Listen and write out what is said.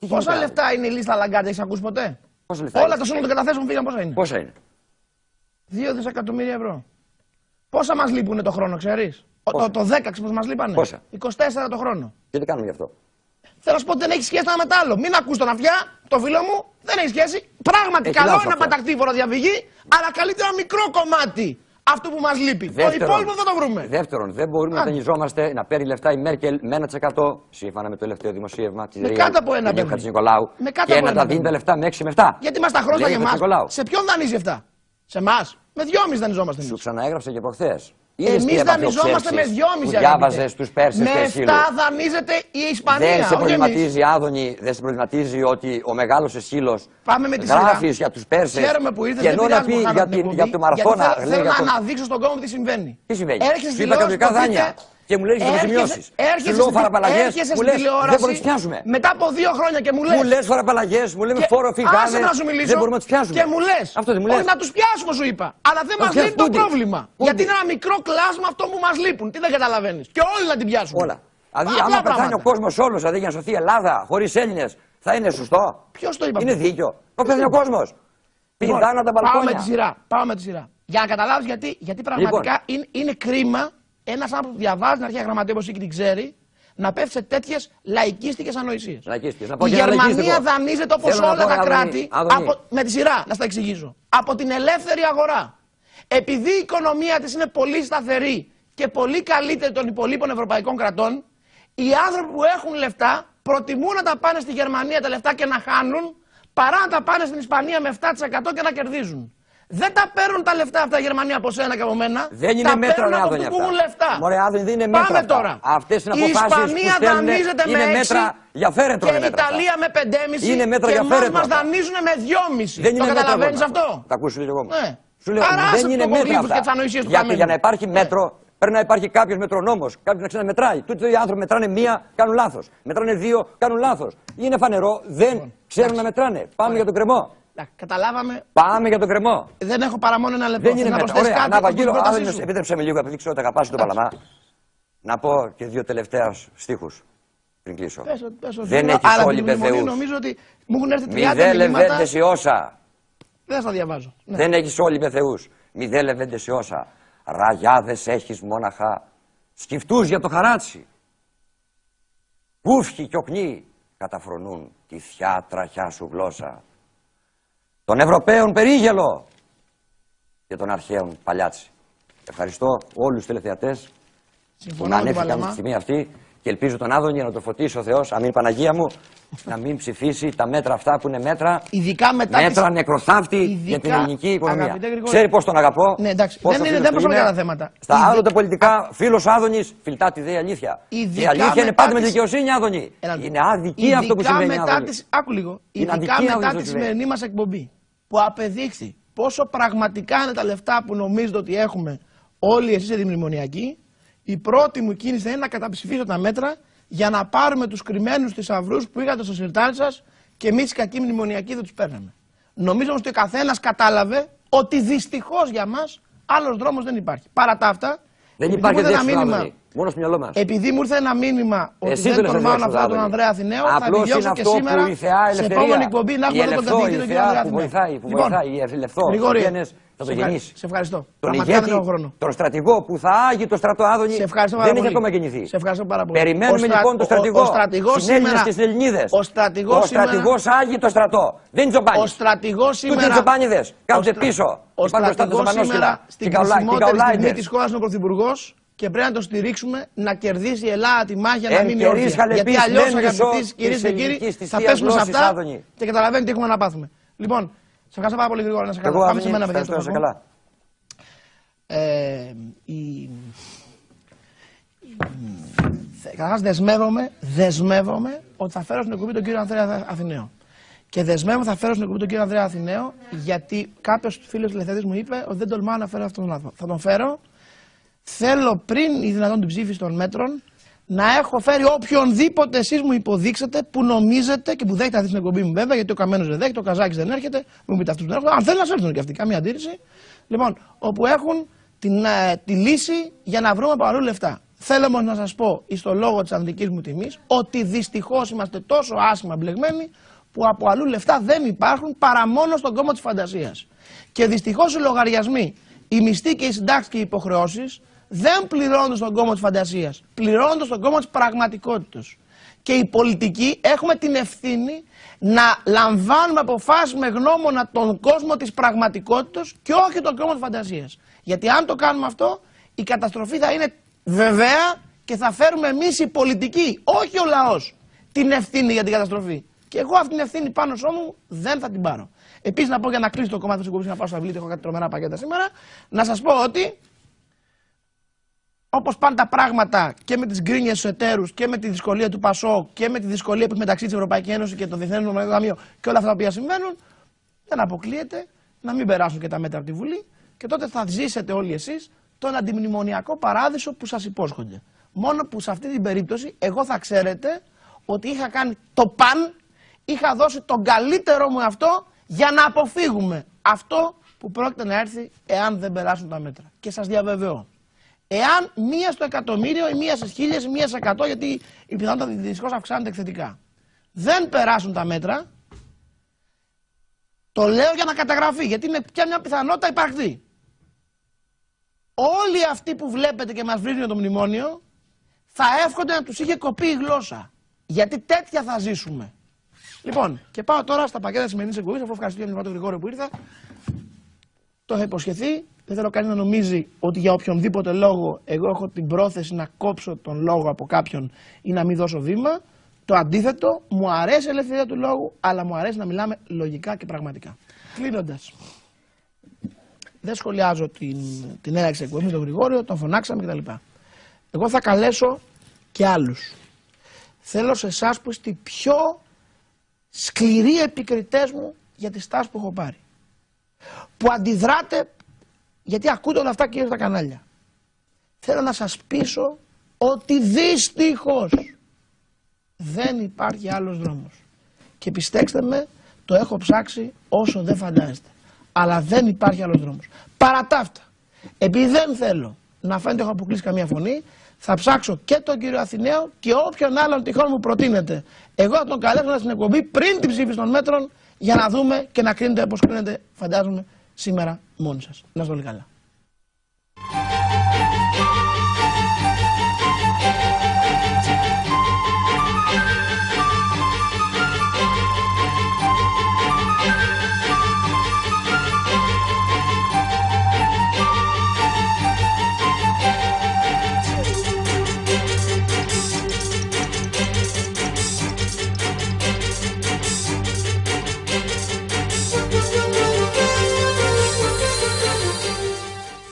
Πόσα λεφτά είναι η λίστα Λαγκάρντ, έχεις ακούσει ποτέ? Όλα τα σύνολο των καταθέσεων φύγαν, πόσα είναι? Πόσα είναι? 2 δισεκατομμύρια ευρώ. Πόσα μας λείπουν το χρόνο, ξέρεις? Το 10 πώς μας λείπανε? Πόσα? 24 το χρόνο. Και τι κάνουμε γι' αυτό? Θέλω να σου πω ότι δεν έχει σχέση το ένα με το άλλο. Μην ακούς τον Αυτιά, το φίλο μου, δεν έχει σχέση. Πράγματι, καλό είναι να πεταχτεί η φοροδιαφυγή, αλλά καλύτερα ένα μικρό κομμάτι αυτού που μας λείπει. Το υπόλοιπο δεν το βρούμε. Δεύτερον, δεν μπορούμε να δανειζόμαστε να παίρνει λεφτά η Μέρκελ με 1% σύμφωνα με το τελευταίο δημοσίευμα της Χατζηνικολάου και να τα δίνει τα λεφτά με 6 με 7. Γιατί μας τα χρώστα για εμάς. Σε ποιον δανείζει αυτά? Σε εμάς. Με 2,5 δανειζόμαστε. Σου ξαναέγραψε και προχθές. Εμείς δανειζόμαστε με 2,5. Διάβαζε στους Πέρσες με 7 δανείζεται η Ισπανία. Δεν σε προβληματίζει, Άδωνη, δεν σε προβληματίζει ότι ο μεγάλος Εσχύλος γράφει για τους Πέρσες. Χαίρομαι που ήρθες, και ενώ να πει για το Μαραθώνα. Θέλω να αναδείξω στον κόσμο τι συμβαίνει. Τι συμβαίνει? Σου είπα κανονικά δάνεια. Και μου λέει τις σημειώσεις. Σου λέω φαραπαλλαγές, μου λες δεν μπορούμε να τις πιάσουμε. Μετά από 2 χρόνια και μου λες. Μου λες φαραπαλλαγές, μου λέμε φόρο φυγάνε, δεν μπορούμε να τις πιάσουμε. Και μου λες, αυτό δεν μου λες. όχι να τους πιάσουμε σου είπα. Αλλά δεν μας λύνει το πρόβλημα. Γιατί είναι ένα μικρό κλάσμα αυτό που μας λείπουν. Τι δεν καταλαβαίνεις. Και όλοι να την πιάσουμε. Όλα. Δηλαδή άμα πεθάνει ο κόσμος όλος, δηλαδή για να σωθεί η Ελλάδα χωρίς Έλληνες, θα είναι σωστό? Ποιος το είπε? Είναι δίκιο? Πεθάνει ο κόσμος. Πηδάνε τα μπαλκόνια. Πάω με τη σειρά. Για να καταλάβεις γιατί πραγματικά είναι κρίμα ένας άνθρωπος που διαβάζει την αρχαία γραμματεία όπως την ξέρει, να πέφτει σε τέτοιες λαϊκίστικες ανοησίες. Η Γερμανία δανείζεται όπως όλα τα κράτη. Με τη σειρά, να στα εξηγήσω. Από την ελεύθερη αγορά. Επειδή η οικονομία της είναι πολύ σταθερή και πολύ καλύτερη των υπολείπων ευρωπαϊκών κρατών, οι άνθρωποι που έχουν λεφτά προτιμούν να τα πάνε στη Γερμανία τα λεφτά και να χάνουν, παρά να τα πάνε στην Ισπανία με 7% και να κερδίζουν. Δεν τα παίρνουν τα λεφτά αυτά η Γερμανία από σένα και από μένα. Δεν είναι μέτρα, ρε Άδωνη, αυτά. Μωρέ Άδωνη, δεν είναι μέτρα. Πάμε τώρα. Αυτές είναι αποφάσεις που στέλνουν, είναι μέτρα για φέρετρο. Και η Ιταλία με 5,5 είναι μέτρα και για φέρετρο. μας δανείζουν με 2,5. Το καταλαβαίνεις αυτό? Τα ακούσεις λίγο εγώ. Ναι. Σου λέω, δεν είναι μέτρα αυτά. Γιατί για να υπάρχει μέτρο πρέπει να υπάρχει κάποιος μετρονόμος, κάποιος να ξαναμετράει. Τούτοι οι άνθρωποι μετράνε 1, κάνουν λάθος. Μετράνε 2, κάνουν λάθος. Είναι φανερό, δεν ξέρουν να μετράνε. Πάμε για τον κρεμό. Καταλάβαμε. Πάμε για τον κρεμό. Δεν έχω παρά μόνο ένα λεπτό. Δεν είναι μέτρα. Ωραία, να Βαγγέλο, επίτρεψε με λίγο, επειδή ξέρω ότι αγαπάς τον Παλαμά, να πω και 2 τελευταίους στίχους πριν κλείσω. Δεν έχεις όλοι πεθεούς. Νομίζω ότι μου έχουν έρθει 30 μηδέ λεβέντες η όσα. Δεν θα διαβάζω. Δεν έχεις όλοι πεθεούς. Μηδέ λεβέντες η όσα. Ραγιάδες έχεις μόναχα. Σκυφτούς για το χαράτσι. Κούφχοι κι οκνοί καταφρονούν τη θιά τραχιά σου γλώσσα. Των Ευρωπαίων περίγελο και των αρχαίων παλιάτσι. Ευχαριστώ όλους τους τηλεθεατές που με ανέφηκαν τη στιγμή αυτή και ελπίζω τον Άδωνη να το φωτίσει ο Θεός, αμήν Παναγία μου, να μην ψηφίσει τα μέτρα αυτά που είναι μέτρα, μέτρα νεκροθάφτη για την ελληνική οικονομία. Ξέρει πώς τον αγαπώ. Ναι, εντάξει. Δεν προσωπικά τα θέματα. Στα άλλοτε πολιτικά, φίλος Άδωνης, φιλτά τη δε αλήθεια. Η αλήθεια είναι πάντα με τη δικαιοσύνη, Άδωνη. Είναι αδικία αυτό που συμβαίνει. Άκου λίγο. Ειδικά μετά τη σημερινή μας εκπομπή, που απεδείχθη πόσο πραγματικά είναι τα λεφτά που νομίζετε ότι έχουμε όλοι εσείς οι δημιουργιακοί, η πρώτη μου κίνηση θα είναι να καταψηφίσω τα μέτρα για να πάρουμε τους κρυμμένους θησαυρούς που είχατε στο σιρτάρι σας και εμείς οι κακοί μνημονιακοί δεν τους παίρναμε. Νομίζω όμως ότι ο καθένας κατάλαβε ότι δυστυχώς για μας άλλος δρόμος δεν υπάρχει. Παρά τα αυτά, δεν υπάρχει ένα μήνυμα. Μόνο στο μυαλό μας. Επειδή μου ήρθε ένα μήνυμα ότι δεν τολμάω να φάω τον Ανδρέα Αθηναίο, θα επιδιώξω και σήμερα σε επόμενη εκπομπή να έχουμε τον καθηγητή τον κύριο Ανδρέα Αθηναίο. Που βοηθάει, η Ελευθό, θα το γεννήσει. Σε ευχαριστώ. Τον ηγέτη, τον στρατηγό που θα άγει το στρατό, Άδωνη, δεν έχει ακόμα γεννηθεί. Σε ευχαριστώ πάρα πολύ. Περιμένουμε λοιπόν τον στρατηγό, στους Έλληνες και στις Ελληνίδες. Ο στρατηγός άγει το στρατό. Δεν είναι τζομπάνιδες. Ο στρατηγός σήμερα. Τούτοι είναι τζομπάνιδες. Κάθονται πίσω. Ο στρατηγός σήμερα στην κρισιμότερη στιγμή της χώρας είναι ο Πρωθυπουργός. Και πρέπει να το στηρίξουμε να κερδίσει η Ελλάδα τη μάχη να μείνει όρθια. Γιατί αλλιώς, αγαπητοί κυρίες και κύριοι, θα πέσουμε σε αυτά και καταλαβαίνετε τι έχουμε να πάθουμε. Λοιπόν, σε ευχαριστώ πάρα πολύ γρήγορα να σε καλά. Πάμε σε μένα, παιδιά. Ευχαριστώ, καλά. Καταρχάς δεσμεύομαι ότι θα φέρω στην εκπομπή τον κύριο Ανδρέα Αθηναίο. Και δεσμεύομαι θα φέρω στην εκπομπή τον κύριο Ανδρέα Αθηναίο, γιατί κάποιος φίλος τηλεθεατής μου είπε ότι δεν τολμάω να φέρω αυτόν τον άνθρωπο. Θα τον φέρω. Θέλω πριν η δυνατόν την ψήφιση των μέτρων να έχω φέρει οποιονδήποτε εσείς μου υποδείξετε που νομίζετε και που δέχεται αυτή την εκπομπή μου, βέβαια, γιατί ο Καμένος δεν δέχεται, ο Καζάκης δεν έρχεται, μου πείτε αυτούς που δεν έρχονται. Αν θέλουν να έρθουν και αυτοί, καμία αντίρρηση. Λοιπόν, όπου έχουν τη λύση για να βρούμε από αλλού λεφτά. Θέλω όμως να σας πω, εις το λόγο της ανδικής μου τιμής, ότι δυστυχώς είμαστε τόσο άσχημα μπλεγμένοι που από αλλού λεφτά δεν υπάρχουν παρά μόνο στον κόμμα της φαντασίας. Και δυστυχώς οι λογαριασμοί, οι μισθοί και οι συντάξεις και οι υποχρεώσεις δεν πληρώνονται στον κόμμα της φαντασίας, πληρώνονται στον κόμμα της πραγματικότητας. Και οι πολιτικοί έχουμε την ευθύνη να λαμβάνουμε αποφάσεις με γνώμονα τον κόσμο της πραγματικότητας και όχι τον κόμμα της φαντασίας. Γιατί αν το κάνουμε αυτό, η καταστροφή θα είναι βεβαία και θα φέρουμε εμείς οι πολιτικοί, όχι ο λαός, την ευθύνη για την καταστροφή. Και εγώ αυτή την ευθύνη πάνω σώμου δεν θα την πάρω. Επίσης, να πω για να κλείσω το κομμάτι της εκπομπής, να πάω στα βιβλία, έχω κάτι τρομερά πακέτα σήμερα, να σας πω ότι όπως πάνε τα πράγματα και με τις γκρίνιες στους εταίρους και με τη δυσκολία του ΠΑΣΟΚ και με τη δυσκολία που έχει μεταξύ της Ευρωπαϊκής Ένωσης και το Διεθνές Νομισματικό Ταμείο και όλα αυτά τα οποία συμβαίνουν, δεν αποκλείεται να μην περάσουν και τα μέτρα από τη Βουλή και τότε θα ζήσετε όλοι εσείς τον αντιμνημονιακό παράδεισο που σας υπόσχονται. Μόνο που σε αυτή την περίπτωση εγώ θα ξέρετε ότι είχα κάνει το παν, είχα δώσει τον καλύτερο μου αυτό για να αποφύγουμε αυτό που πρόκειται να έρθει εάν δεν περάσουν τα μέτρα. Και σας διαβεβαιώ, εάν μία στο εκατομμύριο ή μία στις χίλιες ή μία σε 100, γιατί η πιθανότητα δυστυχώς αυξάνεται εκθετικά, δεν περάσουν τα μέτρα, το λέω για να καταγραφεί, γιατί είναι πια μια πιθανότητα υπαρκτή. Όλοι αυτοί που βλέπετε και μας βρίζουν το μνημόνιο θα εύχονται να τους είχε κοπεί η γλώσσα. Γιατί τέτοια θα ζήσουμε. Λοιπόν, και πάω τώρα στα πακέτα της σημερινής εκπομπής, αφού ευχαριστώ τον Γρηγόριο που ήρθα. Το έχω υποσχεθεί. Δεν θέλω κανείς να νομίζει ότι για οποιονδήποτε λόγο εγώ έχω την πρόθεση να κόψω τον λόγο από κάποιον ή να μην δώσω βήμα. Το αντίθετο, μου αρέσει η ελευθερία του λόγου, αλλά μου αρέσει να μιλάμε λογικά και πραγματικά. Κλείνοντας, δεν σχολιάζω την έναρξη εκπομπής με τον Γρηγόριο, τον φωνάξαμε κτλ. Εγώ θα καλέσω και άλλους. Θέλω σε εσάς που είστε οι πιο σκληροί επικριτές μου για τη στάση που έχω πάρει. Που αντιδράτε, γιατί ακούτε όλα αυτά και στα κανάλια. Θέλω να σας πείσω ότι δυστυχώς δεν υπάρχει άλλος δρόμος. Και πιστέξτε με, το έχω ψάξει όσο δεν φαντάζεστε. Αλλά δεν υπάρχει άλλος δρόμος. Παρά τα αυτά, επειδή δεν θέλω να φαίνεται έχω αποκλείσει καμία φωνή, θα ψάξω και τον κύριο Αθηναίο και όποιον άλλον τυχόν μου προτείνεται. Εγώ θα τον καλέσω στην εκπομπή πριν την ψήφιση των μέτρων για να δούμε και να κρίνετε όπως κρίνετε, φαντάζομαι, σήμερα μόνοι σας. Να είστε όλοι καλά.